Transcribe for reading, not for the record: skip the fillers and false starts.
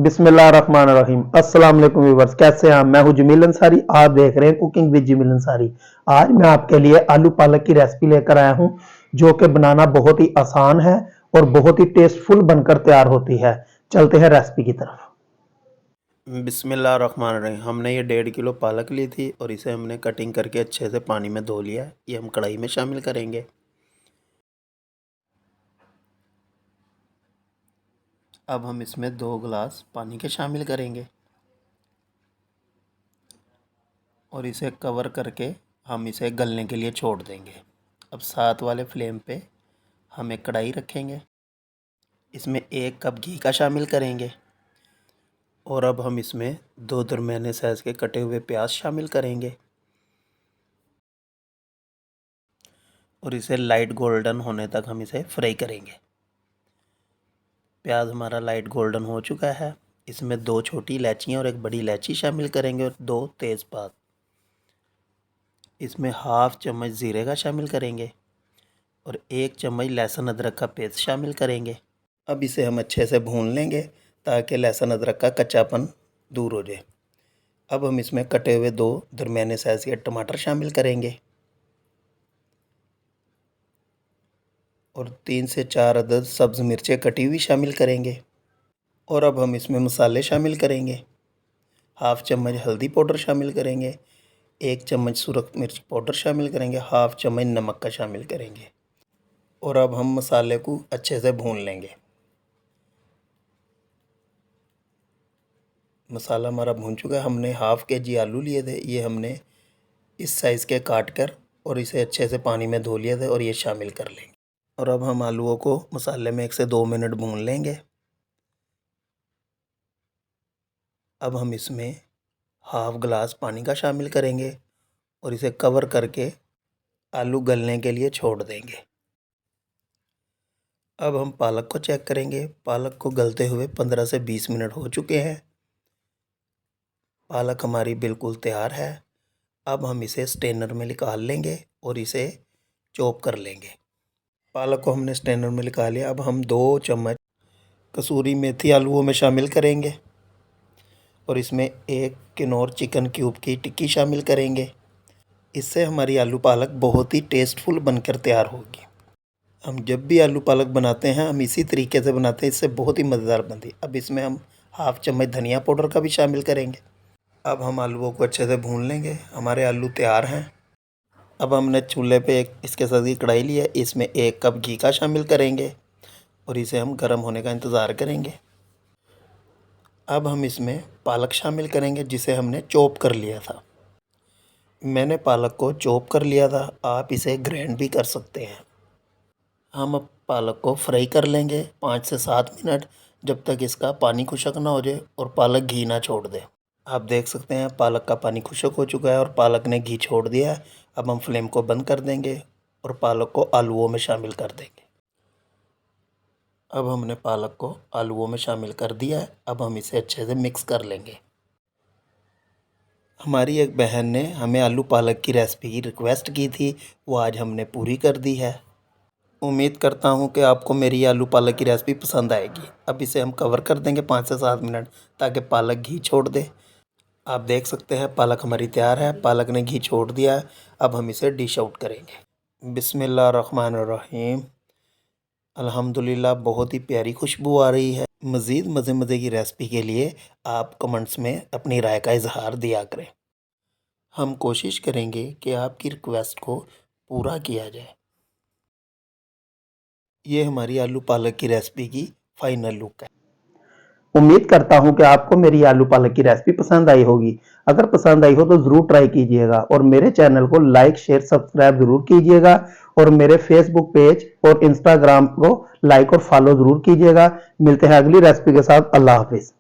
बिस्मिल्लाहिर्रहमानिर्रहीम। अस्सलाम वालेकुम व्यूअर्स, कैसे हैं आप? मैं हूं जमील अंसारी, आप देख रहे हैं कुकिंग विद जमील अंसारी। आज मैं आपके लिए आलू पालक की रेसिपी लेकर आया हूं जो कि बनाना बहुत ही आसान है और बहुत ही टेस्टफुल बनकर तैयार होती है। चलते हैं रेसिपी की तरफ। बिस्मिल्लाहिर्रहमानिर्रहीम। हमने ये 1.5 किलो पालक ली थी और इसे हमने कटिंग करके अच्छे से पानी में धो लिया है। ये हम कढ़ाई में शामिल करेंगे। अब हम इसमें 2 गिलास पानी के शामिल करेंगे और इसे कवर करके हम इसे गलने के लिए छोड़ देंगे। अब साथ वाले फ्लेम पे हम एक कढ़ाई रखेंगे, इसमें 1 कप घी का शामिल करेंगे और अब हम इसमें 2 दरमियाने साइज़ के कटे हुए प्याज शामिल करेंगे और इसे लाइट गोल्डन होने तक हम इसे फ्राई करेंगे। प्याज हमारा लाइट गोल्डन हो चुका है। इसमें 2 छोटी इलायचियाँ और 1 बड़ी इलायची शामिल करेंगे और 2 तेज़पात। इसमें हाफ़ चम्मच ज़ीरे का शामिल करेंगे और 1 चम्मच लहसुन अदरक का पेस्ट शामिल करेंगे। अब इसे हम अच्छे से भून लेंगे ताकि लहसुन अदरक का कच्चापन दूर हो जाए। अब हम इसमें कटे हुए 2 दरमियाने साइज़ के टमाटर शामिल करेंगे और 3 से 4 अदद सब्ज़ मिर्चें कटी हुई शामिल करेंगे। और अब हम इसमें मसाले शामिल करेंगे। हाफ़ चम्मच हल्दी पाउडर शामिल करेंगे, 1 चम्मच सुरख मिर्च पाउडर शामिल करेंगे, हाफ़ चम्मच नमक का शामिल करेंगे और अब हम मसाले को अच्छे से भून लेंगे। मसाला हमारा भून चुका है। हमने हाफ़ केजी आलू लिए थे, ये हमने इस साइज़ के काट कर और इसे अच्छे से पानी में धो लिए थे और ये शामिल कर लेंगे। और अब हम आलूओं को मसाले में 1 से 2 मिनट भून लेंगे। अब हम इसमें हाफ़ गिलास पानी का शामिल करेंगे और इसे कवर करके आलू गलने के लिए छोड़ देंगे। अब हम पालक को चेक करेंगे। पालक को गलते हुए 15 से 20 मिनट हो चुके हैं। पालक हमारी बिल्कुल तैयार है। अब हम इसे स्ट्रेनर में निकाल लेंगे और इसे चॉप कर लेंगे। पालक को हमने स्ट्रेनर में निकाल लिया। अब हम 2 चम्मच कसूरी मेथी आलूओं में शामिल करेंगे और इसमें 1 किनौर चिकन क्यूब की टिक्की शामिल करेंगे। इससे हमारी आलू पालक बहुत ही टेस्टफुल बनकर तैयार होगी। हम जब भी आलू पालक बनाते हैं हम इसी तरीके से बनाते हैं, इससे बहुत ही मज़ेदार बनती है। अब इसमें हम हाफ़ चम्मच धनिया पाउडर का भी शामिल करेंगे। अब हम आलूओं को अच्छे से भून लेंगे। हमारे आलू तैयार हैं। अब हमने चूल्हे पे एक इसके साथ ही कढ़ाई ली है, इसमें 1 कप घी का शामिल करेंगे और इसे हम गर्म होने का इंतज़ार करेंगे। अब हम इसमें पालक शामिल करेंगे जिसे हमने चॉप कर लिया था। मैंने पालक को चॉप कर लिया था, आप इसे ग्राइंड भी कर सकते हैं। हम अब पालक को फ्राई कर लेंगे 5 से 7 मिनट, जब तक इसका पानी खुश्क ना हो जाए और पालक घी ना छोड़ दे। आप देख सकते हैं पालक का पानी खुश्क हो चुका है और पालक ने घी छोड़ दिया है। अब हम फ्लेम को बंद कर देंगे और पालक को आलूओं में शामिल कर देंगे। अब हमने पालक को आलूओं में शामिल कर दिया है। अब हम इसे अच्छे से मिक्स कर लेंगे। हमारी एक बहन ने हमें आलू पालक की रेसिपी की रिक्वेस्ट की थी, वो आज हमने पूरी कर दी है। उम्मीद करता हूँ कि आपको मेरी आलू पालक की रेसिपी पसंद आएगी। अब इसे हम कवर कर देंगे 5 से 7 मिनट ताकि पालक घी छोड़ दे। आप देख सकते हैं पालक हमारी तैयार है, पालक ने घी छोड़ दिया है। अब हम इसे डिश आउट करेंगे। बिस्मिल्लाहिर्रहमानिर्रहीम। अल्हम्दुलिल्लाह, बहुत ही प्यारी खुशबू आ रही है। मज़ीद मज़े की रेसिपी के लिए आप कमेंट्स में अपनी राय का इजहार दिया करें। हम कोशिश करेंगे कि आपकी रिक्वेस्ट को पूरा किया जाए। ये हमारी आलू पालक की रेसिपी की फाइनल लुक है। उम्मीद करता हूं कि आपको मेरी आलू पालक की रेसिपी पसंद आई होगी। अगर पसंद आई हो तो जरूर ट्राई कीजिएगा और मेरे चैनल को लाइक शेयर सब्सक्राइब जरूर कीजिएगा और मेरे फेसबुक पेज और इंस्टाग्राम को लाइक और फॉलो जरूर कीजिएगा। मिलते हैं अगली रेसिपी के साथ। अल्लाह हाफिज।